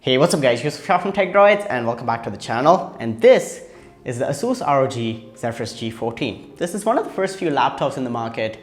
Hey, what's up guys, Yusuf from TechDroids and welcome back to the channel. And this is the ASUS ROG Zephyrus G14. This is one of the first few laptops in the market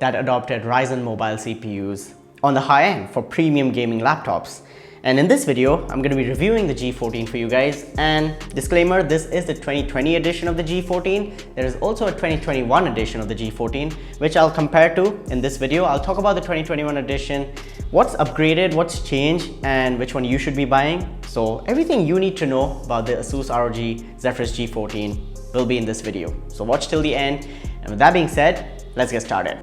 that adopted Ryzen mobile CPUs on the high end for premium gaming laptops. And in this video, I'm going to be reviewing the G14 for you guys. And disclaimer, this is the 2020 edition of the G14. There is also a 2021 edition of the G14, which I'll compare to in this video. I'll talk about the 2021 edition, what's upgraded, what's changed, and which one you should be buying. So everything you need to know about the ASUS ROG Zephyrus G14 will be in this video. So watch till the end. And with that being said, let's get started.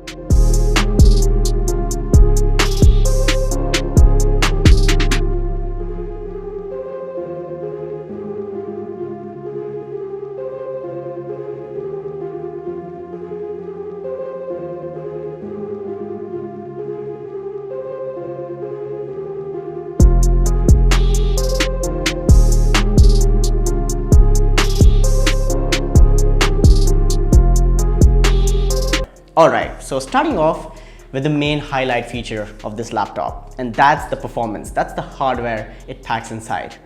Alright, so starting off with the main highlight feature of this laptop, and that's the performance. That's the hardware it packs inside.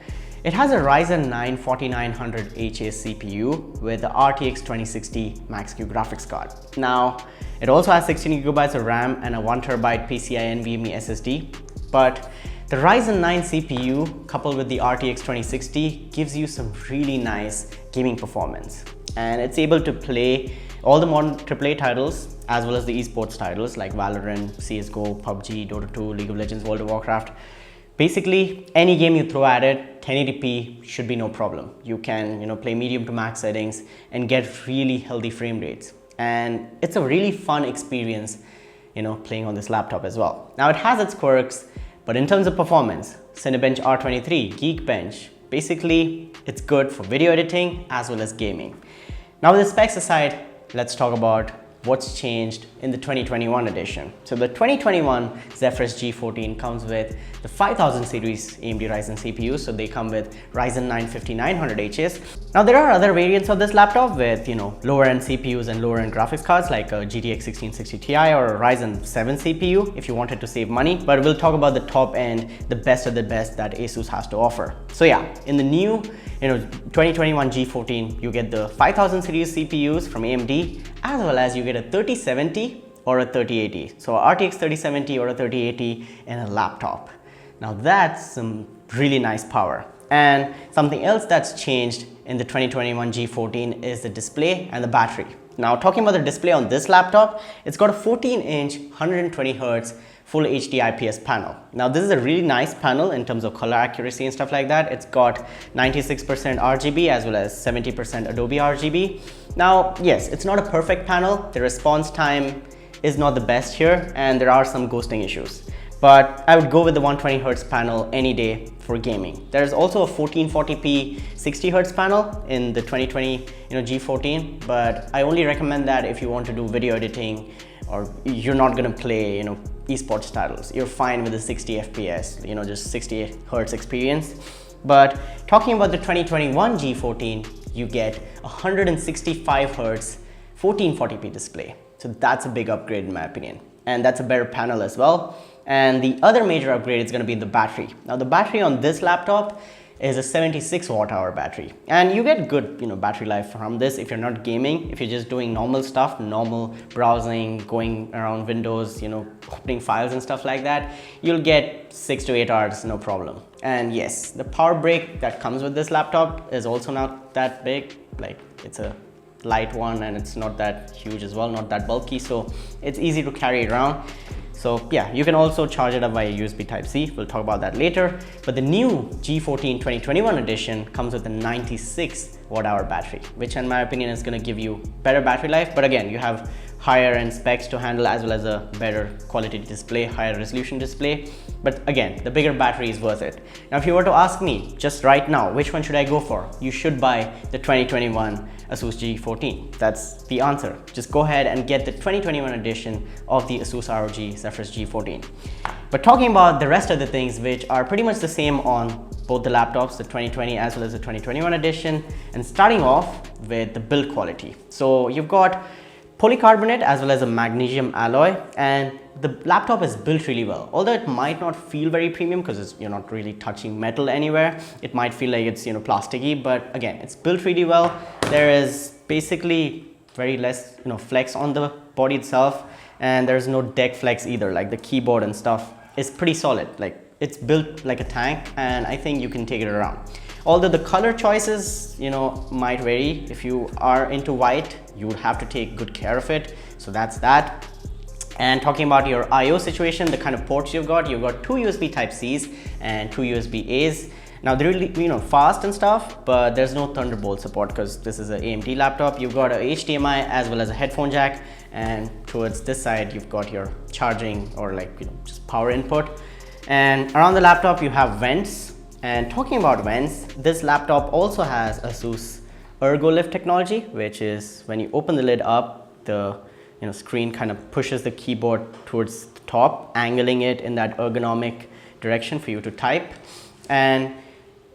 It has a Ryzen 9 4900HS CPU with the RTX 2060 Max-Q graphics card. Now, it also has 16GB of RAM and a 1TB PCIe NVMe SSD, but the Ryzen 9 CPU coupled with the RTX 2060 gives you some really nice gaming performance. And it's able to play all the modern AAA titles as well as the esports titles like Valorant, CSGO, PUBG, Dota 2, League of Legends, World of Warcraft. Basically, any game you throw at it, 1080p should be no problem. You can, play medium to max settings and get really healthy frame rates. And it's a really fun experience, playing on this laptop as well. Now it has its quirks, but in terms of performance, Cinebench R23, Geekbench, basically it's good for video editing as well as gaming. Now with the specs aside, let's talk about what's changed in the 2021 edition. So the 2021 Zephyrus G14 comes with the 5000 series AMD Ryzen CPUs. So they come with Ryzen 9 5900HS. Now there are other variants of this laptop with lower end CPUs and lower end graphics cards like a GTX 1660 Ti or a Ryzen 7 CPU if you wanted to save money. But we'll talk about the top end, the best of the best that ASUS has to offer. So yeah, in the new 2021 G14, you get the 5000 series CPUs from AMD, as well as you get a 3070 or a 3080. So a RTX 3070 or a 3080 in a laptop. Now that's some really nice power. And something else that's changed in the 2021 G14 is the display and the battery. Now talking about the display on this laptop, it's got a 14-inch 120Hz Full HD IPS panel. Now this is a really nice panel in terms of color accuracy and stuff like that. It's got 96% RGB as well as 70% Adobe RGB. Now yes, it's not a perfect panel. The response time is not the best here and there are some ghosting issues. But I would go with the 120Hz panel any day for gaming. There's also a 1440p 60Hz panel in the 2020 G14, but I only recommend that if you want to do video editing or you're not gonna play esports titles. You're fine with the 60 FPS, just 60 Hz experience. But talking about the 2021 G14, you get 165 Hz 1440p display. So that's a big upgrade in my opinion. And that's a better panel as well. And the other major upgrade is going to be the battery. Now the battery on this laptop is a 76 watt-hour battery. And you get good battery life from this if you're not gaming. If you're just doing normal stuff, normal browsing, going around Windows, opening files and stuff like that, you'll get 6 to 8 hours, no problem. And yes, the power brick that comes with this laptop is also not that big. Like it's a light one and it's not that huge as well, not that bulky. So it's easy to carry around. So yeah, you can also charge it up via USB Type-C. We'll talk about that later. But the new G14 2021 edition comes with a 96 watt-hour battery, which in my opinion is going to give you better battery life. But again, you have higher end specs to handle as well as a better quality display, higher resolution display. But again, the bigger battery is worth it. Now, if you were to ask me just right now, which one should I go for? You should buy the 2021 ASUS G14. That's the answer. Just go ahead and get the 2021 edition of the ASUS ROG Zephyrus G14. But talking about the rest of the things which are pretty much the same on both the laptops, the 2020 as well as the 2021 edition, and starting off with the build quality. So you've got polycarbonate as well as a magnesium alloy, and the laptop is built really well. Although it might not feel very premium because you're not really touching metal anywhere. It might feel like it's, plasticky, but again, it's built really well. There is basically very less, flex on the body itself, and there's no deck flex either. Like the keyboard and stuff is pretty solid. Like it's built like a tank, and I think you can take it around. Although the color choices, might vary. If you are into white, you would have to take good care of it. So that's that. And talking about your I/O situation, the kind of ports you've got two USB Type-Cs and two USB-As. Now they're really, fast and stuff, but there's no Thunderbolt support because this is an AMD laptop. You've got a HDMI as well as a headphone jack, and towards this side, you've got your charging or just power input. And around the laptop, you have vents. And talking about vents, this laptop also has ASUS ROG Lift technology, which is when you open the lid up, the screen kind of pushes the keyboard towards the top, angling it in that ergonomic direction for you to type. And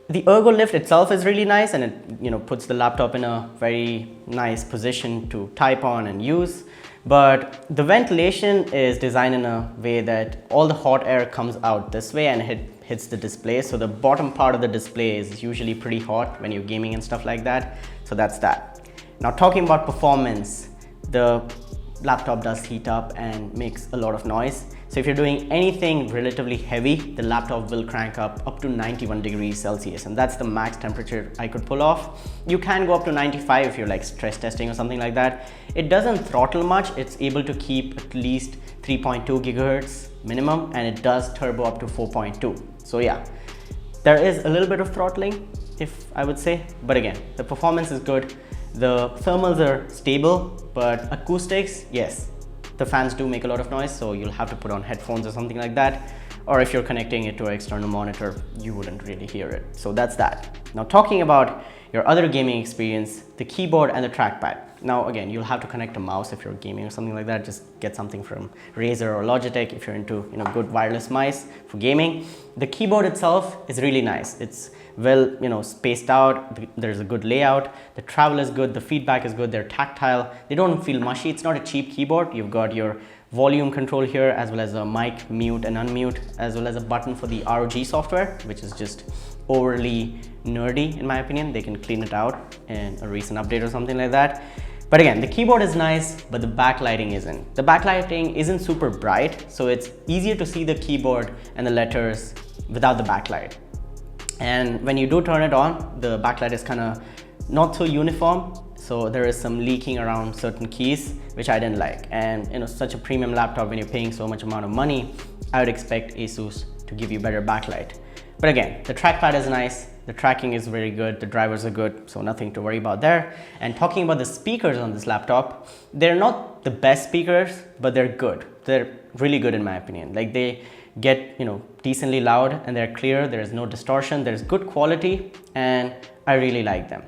the ROG Lift itself is really nice, and it puts the laptop in a very nice position to type on and use. But the ventilation is designed in a way that all the hot air comes out this way and hits the display. So the bottom part of the display is usually pretty hot when you're gaming and stuff like that. So that's that. Now talking about performance, the laptop does heat up and makes a lot of noise. So if you're doing anything relatively heavy, the laptop will crank up to 91 degrees Celsius, and that's the max temperature I could pull off. You can go up to 95 if you're like stress testing or something like that. It doesn't throttle much. It's able to keep at least 3.2 gigahertz minimum, and it does turbo up to 4.2. So yeah, there is a little bit of throttling, if I would say, but again, the performance is good. The thermals are stable, but acoustics, yes, the fans do make a lot of noise, so you'll have to put on headphones or something like that. Or if you're connecting it to an external monitor, you wouldn't really hear it. So that's that. Now talking about your other gaming experience, the keyboard and the trackpad. Now again, you'll have to connect a mouse if you're gaming or something like that. Just get something from Razer or Logitech if you're into good wireless mice for gaming. The keyboard itself is really nice. It's well spaced out. There's a good layout. The travel is good. The feedback is good. They're tactile. They don't feel mushy. It's not a cheap keyboard. You've got your volume control here, as well as a mic mute and unmute, as well as a button for the ROG software, which is just overly nerdy in my opinion. They can clean it out in a recent update or something like that. But again, the keyboard is nice, but the backlighting isn't. The backlighting isn't super bright, so it's easier to see the keyboard and the letters without the backlight. And when you do turn it on, the backlight is kind of not so uniform, so there is some leaking around certain keys, which I didn't like. And such a premium laptop, when you're paying so much amount of money, I would expect ASUS to give you better backlight. But again, the trackpad is nice, the tracking is very good, the drivers are good, so nothing to worry about there. And talking about the speakers on this laptop, they're not the best speakers, but they're good. They're really good in my opinion. Like they get decently loud and they're clear. There is no distortion. There's good quality, and I really like them.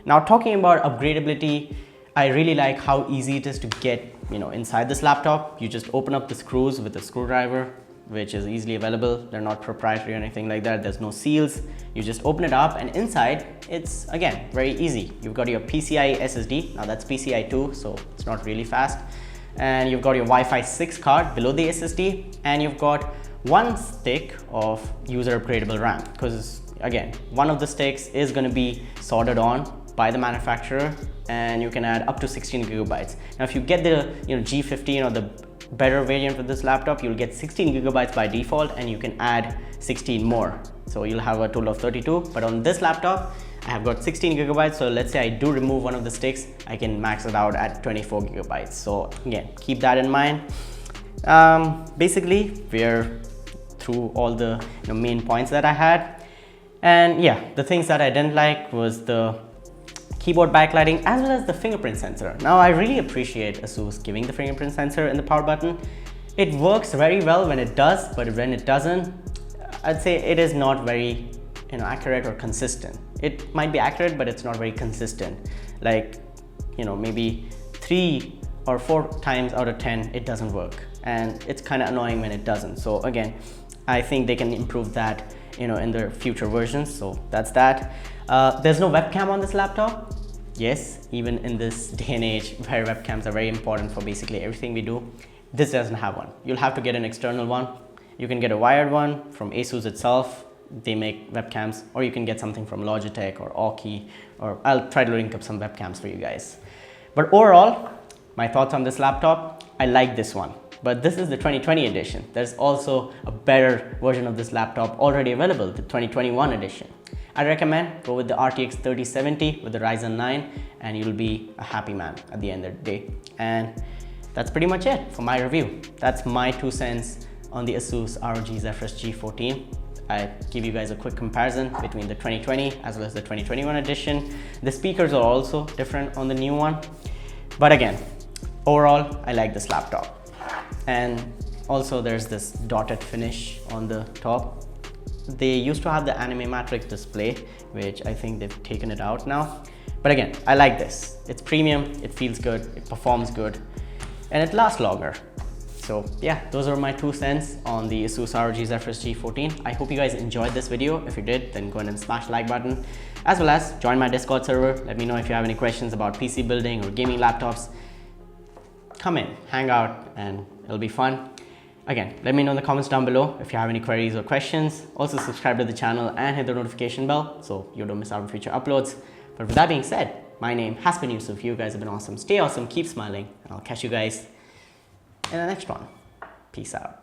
Now talking about upgradability, I really like how easy it is to get inside this laptop. You just open up the screws with a screwdriver, which is easily available. They're not proprietary or anything like that. There's no seals. You just open it up, and inside it's again very easy. You've got your PCI SSD. Now that's PCI 2, so it's not really fast. And you've got your Wi-Fi 6 card below the SSD, and you've got one stick of user upgradable RAM, because again, one of the sticks is going to be soldered on by the manufacturer, and you can add up to 16 gigabytes. Now if you get the G15 or the better variant of this laptop, you'll get 16 gigabytes by default, and you can add 16 more, so you'll have a total of 32. But on this laptop, I have got 16 gigabytes, so let's say I do remove one of the sticks, I can max it out at 24 gigabytes. So again, keep that in mind. Basically, we're through all the main points that I had, and yeah, the things that I didn't like was the keyboard backlighting as well as the fingerprint sensor. Now I really appreciate ASUS giving the fingerprint sensor in the power button. It works very well when it does, but when it doesn't, I'd say it is not very accurate or consistent. It might be accurate, but it's not very consistent. Like, maybe 3 or 4 times out of 10 it doesn't work, and it's kind of annoying when it doesn't. So again, I think they can improve that in their future versions. So that's that. There's no webcam on this laptop. Yes, even in this day and age where webcams are very important for basically everything we do, this doesn't have one. You'll have to get an external one. You can get a wired one from ASUS itself. They make webcams, or you can get something from Logitech or Aukey, or I'll try to link up some webcams for you guys. But overall, my thoughts on this laptop, I like this one. But this is the 2020 edition. There's also a better version of this laptop already available, the 2021 edition. I recommend go with the RTX 3070 with the Ryzen 9, and you'll be a happy man at the end of the day. And that's pretty much it for my review. That's my 2 cents on the ASUS ROG Zephyrus G14. I give you guys a quick comparison between the 2020 as well as the 2021 edition. The speakers are also different on the new one. But again, overall, I like this laptop. And also there's this dotted finish on the top. They used to have the animatrix display, which I think they've taken it out now. But again, I like this. It's premium, it feels good, it performs good, and it lasts longer. So yeah, those are my 2 cents on the ASUS ROG Zephyrus G14. I hope you guys enjoyed this video. If you did, then go ahead and smash the like button, as well as join my Discord server. Let me know if you have any questions about PC building or gaming laptops. Come in, hang out, and it'll be fun. Again, let me know in the comments down below if you have any queries or questions. Also subscribe to the channel and hit the notification bell so you don't miss out on future uploads. But with that being said, my name has been Yusuf. You guys have been awesome. Stay awesome, keep smiling, and I'll catch you guys in the next one. Peace out.